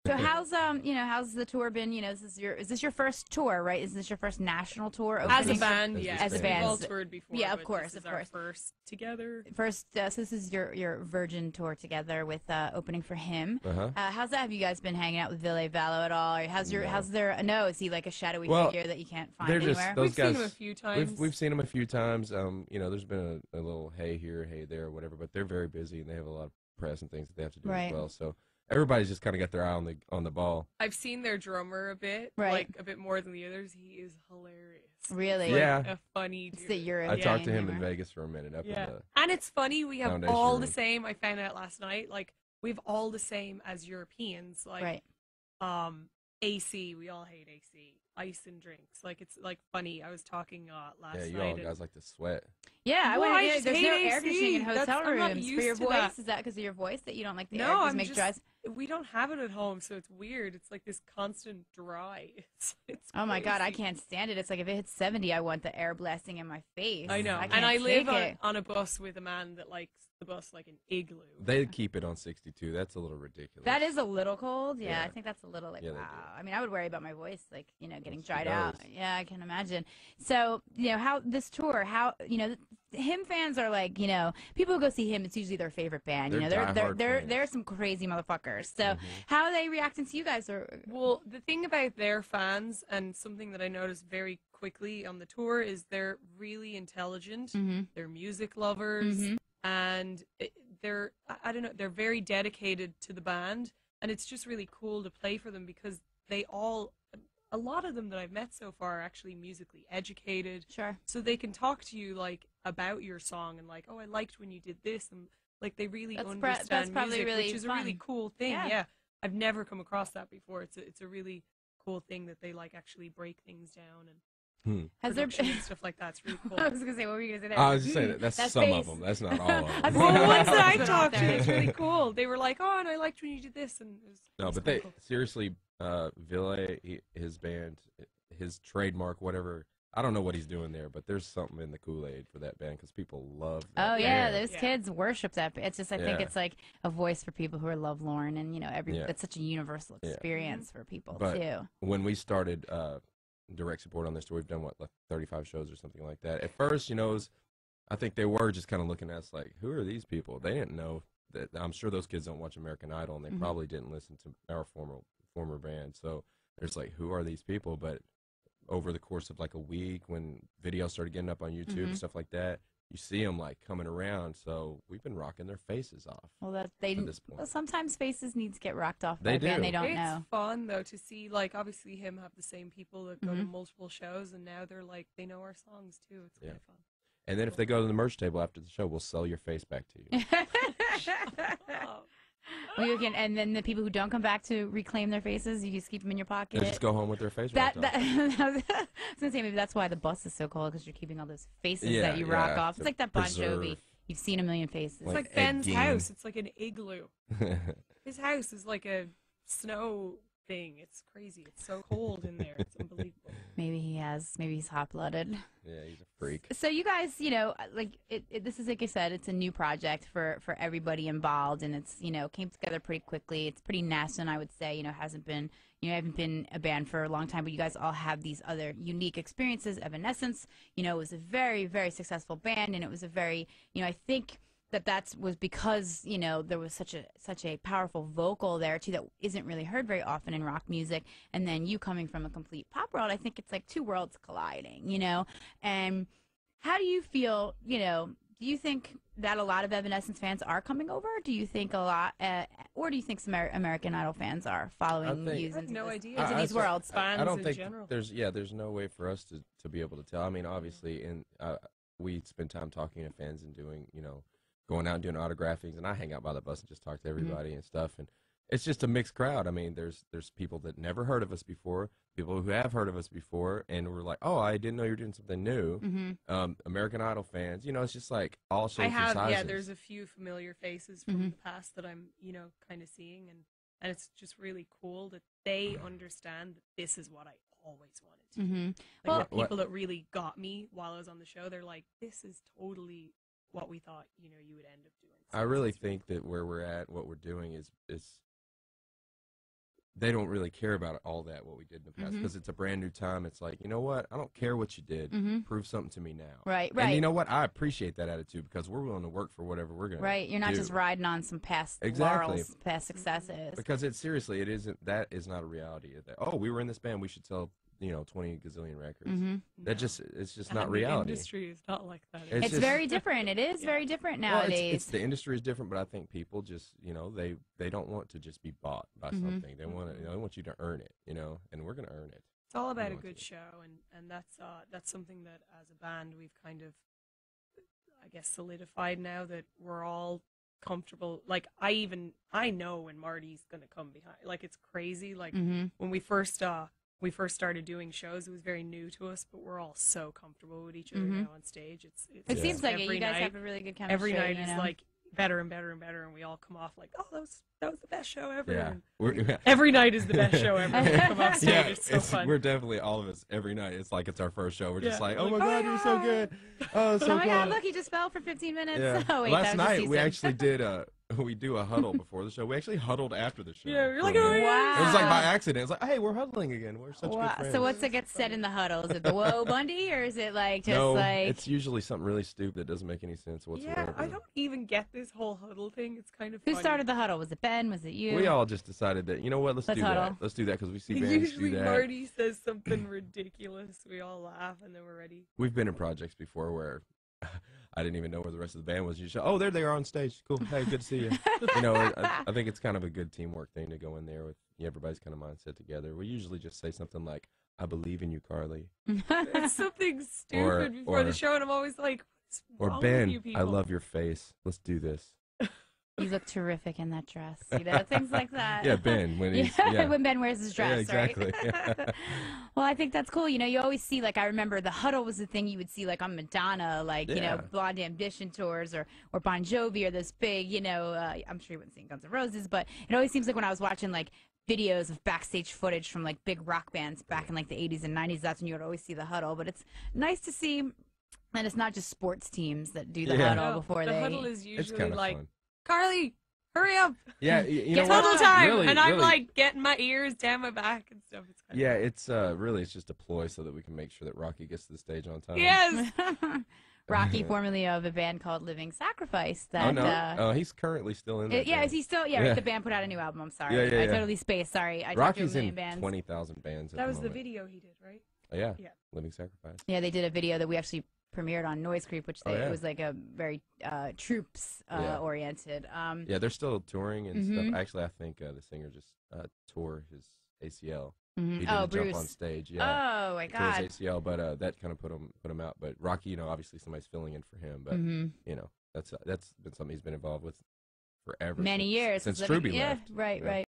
So how's the tour been? Is this your first tour, right? Is this your first national tour? As a band, yeah. As a band. We've all toured before. Yeah, of course, this is our first together. First, so this is your Virgin tour together with opening for him. How's that? Have you guys been hanging out with Ville Valo at all? Or how's their? No, is he like a shadowy figure that you can't find anywhere? Those We've guys, seen him a few times. We've seen him a few times. There's been a little hey here, hey there, whatever. But they're very busy and they have a lot of press and things that they have to do as well. So everybody's just kind of got their eye on the ball. I've seen their drummer a bit, like a bit more than the others. He is hilarious. Really? Yeah. A funny dude. I talked to him in Vegas for a minute. And it's funny, we have all the same. I found out last night, like, we have all the same as Europeans. Like, AC, we all hate AC. Ice and drinks. Like, it's, like, funny. I was talking last night. Yeah, you all guys like to sweat. Yeah, there's no air conditioning in AC. hotel rooms. For your voice? That. Is that because of your voice that you don't like the air? No, we don't have it at home, so it's weird. It's like this constant dry. It's oh my God, I can't stand it. It's like if it hits 70, I want the air blasting in my face. I know. And I live on a bus with a man that likes the bus like an igloo. They keep it on 62. That's a little ridiculous. That is a little cold. Yeah, I think that's a little wow. I mean, I would worry about my voice, like, getting dried out. Yeah, I can imagine. So, how this tour, him fans are like, people who go see him, it's usually their favorite band. They're some crazy motherfuckers. So how are they reacting to you guys? Well, the thing about their fans, and something that I noticed very quickly on the tour, is they're really intelligent. They're music lovers, and they're very dedicated to the band, and it's just really cool to play for them because a lot of them that I've met so far are actually musically educated. Sure. So they can talk to you like about your song and like, oh, I liked when you did this, and like they really understand music, which is fun. A really cool thing. Yeah. I've never come across that before. It's a really cool thing that they like actually break things down and has there been stuff like that? It's really cool. I was gonna say, what were you gonna say there? I was just saying that's some of them. That's not all of them. Well, the ones that I talked to, it's really cool. They were like, oh, and I liked when you did this, and it was cool. Seriously, Ville, his band, his trademark, whatever. I don't know what he's doing there, but there's something in the Kool-Aid for that band because people love that band. Yeah, those kids worship that. It's just, I think it's like a voice for people who are lovelorn, and it's such a universal experience for people too. When we started direct support on this tour, we've done like 35 shows or something like that. At first, I think they were just kind of looking at us like, who are these people? They didn't know that. I'm sure those kids don't watch American Idol, and they probably didn't listen to our former band. So there's like, who are these people? But over the course of like a week, when videos started getting up on YouTube and stuff like that, you see them like coming around. So we've been rocking their faces off. Well, sometimes faces need to get rocked off by a band they don't know. It's fun though to see, like, obviously him have the same people that go to multiple shows, and now they're like, they know our songs too. It's kind of fun. And then if they go to the merch table after the show, we'll sell your face back to you. Well, you can, and then the people who don't come back to reclaim their faces, you just keep them in your pocket. They just go home with their face I was gonna say, maybe that's why the bus is so cold, because you're keeping all those faces that you rock off. It's like that Bon Jovi. You've seen a million faces. It's like Ben's house. It's like an igloo. His house is like a snow thing. It's crazy. It's so cold in there. It's unbelievable. Maybe he's hot-blooded. Yeah, he's a freak. So you guys, this is, like I said, it's a new project for everybody involved, and it's, came together pretty quickly. It's pretty nascent, I would say. Haven't been a band for a long time, but you guys all have these other unique experiences. Evanescence, was a very, very successful band, and it was a very, I think that was because there was such a powerful vocal there too that isn't really heard very often in rock music, and then you coming from a complete pop world, I think it's like two worlds colliding, and how do you feel, do you think that a lot of Evanescence fans are coming over? Do you think a lot, or do you think some American Idol fans are following you into these worlds? I don't think there's no way for us to be able to tell. I mean, obviously, we spend time talking to fans and doing, going out and doing autographings, and I hang out by the bus and just talk to everybody and stuff, and it's just a mixed crowd. I mean, there's people that never heard of us before, people who have heard of us before, and we're like, oh, I didn't know you were doing something new. American Idol fans, it's just like all shapes and sizes. Yeah, there's a few familiar faces from the past that I'm, kind of seeing, and it's just really cool that they understand that this is what I always wanted to do. Like, the people that really got me while I was on the show, they're like, this is totally what we thought, you would end up doing. So I really think that where we're at, what we're doing is they don't really care about all that what we did in the past because it's a brand new time. It's like, you know what? I don't care what you did. Prove something to me now. Right. And you know what? I appreciate that attitude because we're willing to work for whatever we're going to Right. You're not do. just riding on some past laurels, past successes. Because it seriously, that is not a reality. Oh, we were in this band. We should sell 20 gazillion records. It's just not reality. The industry is not like that. It's very different. It is very different nowadays. It's the industry is different, but I think people just, they don't want to just be bought by something. They want to, they want you to earn it, and we're going to earn it. It's all about a good show, and that's something that as a band we've kind of, I guess, solidified now that we're all comfortable. Like I know when Marty's going to come behind. Like it's crazy. Like when we first started doing shows, it was very new to us, but we're all so comfortable with each other now on stage. It seems like you guys have a really good chemistry. Every night is like better and better and better, and we all come off like, oh, that was the best show ever. Yeah. Every night is the best show ever. We come off stage, it's so fun. We're definitely, all of us, every night, it's like it's our first show. We're just like, oh my God, you're so good. Oh, so oh my God, look, he just fell for 15 minutes. Yeah. Oh, wait, last night we actually did we do a huddle before the show. We actually huddled after the show. Yeah, you're like, oh wow. It was like by accident. It's like, hey, we're huddling again. We're such good friends. So what's it gets said in the huddle? Is it the whoa Bundy, or is it like just no, like? It's usually something really stupid that doesn't make any sense whatsoever. Yeah, I don't even get this whole huddle thing. It's kind of Who funny. started the huddle? Was it Ben? Was it you? We all just decided that, you know what, let's do huddle. that. Let's do that because we see bands Usually do that. Marty says something ridiculous. We all laugh, and then we're ready. We've been in projects before where I didn't even know where the rest of the band was. You show, oh, there they are on stage. Cool. Hey, good to see you. I think it's kind of a good teamwork thing to go in there with everybody's kind of mindset together. We usually just say something like, I believe in you, Carly. It's something stupid before the show, and I'm always like, what's wrong Ben, with you people? I love your face. Let's do this. You look terrific in that dress. Things like that. Yeah, Ben. When when Ben wears his dress, exactly. Right? Well, I think that's cool. You always see, like, I remember the huddle was the thing you would see, like, on Madonna, like, Blonde Ambition tours or Bon Jovi or this big, I'm sure you wouldn't see Guns N' Roses, but it always seems like when I was watching, like, videos of backstage footage from, like, big rock bands back in, like, the 80s and 90s, that's when you would always see the huddle. But it's nice to see, and it's not just sports teams that do the huddle before the huddle is usually like, fun. Carly, hurry up. Yeah, Get huddle time. And I'm like getting my ears down my back and stuff. It's kind of it's really, it's just a ploy so that we can make sure that Rocky gets to the stage on time. Yes. Rocky, formerly of a band called Living Sacrifice. He's currently still in that. Yeah, is he still? Yeah, the band put out a new album. I'm sorry. I totally spaced. Sorry. I Rocky's talked to a million in bands. 20,000 bands. That was the video he did, right? Oh, yeah. Living Sacrifice. Yeah, they did a video that we actually premiered on Noise Creep, which it was like a very troops oriented. Yeah, they're still touring and stuff. Actually, I think the singer just tore his ACL. He didn't jump on stage. Yeah. Oh my Tore God. his ACL, but that kind of put him out. But Rocky, obviously somebody's filling in for him. But that's been something he's been involved with forever. Many years since Truby left. Right.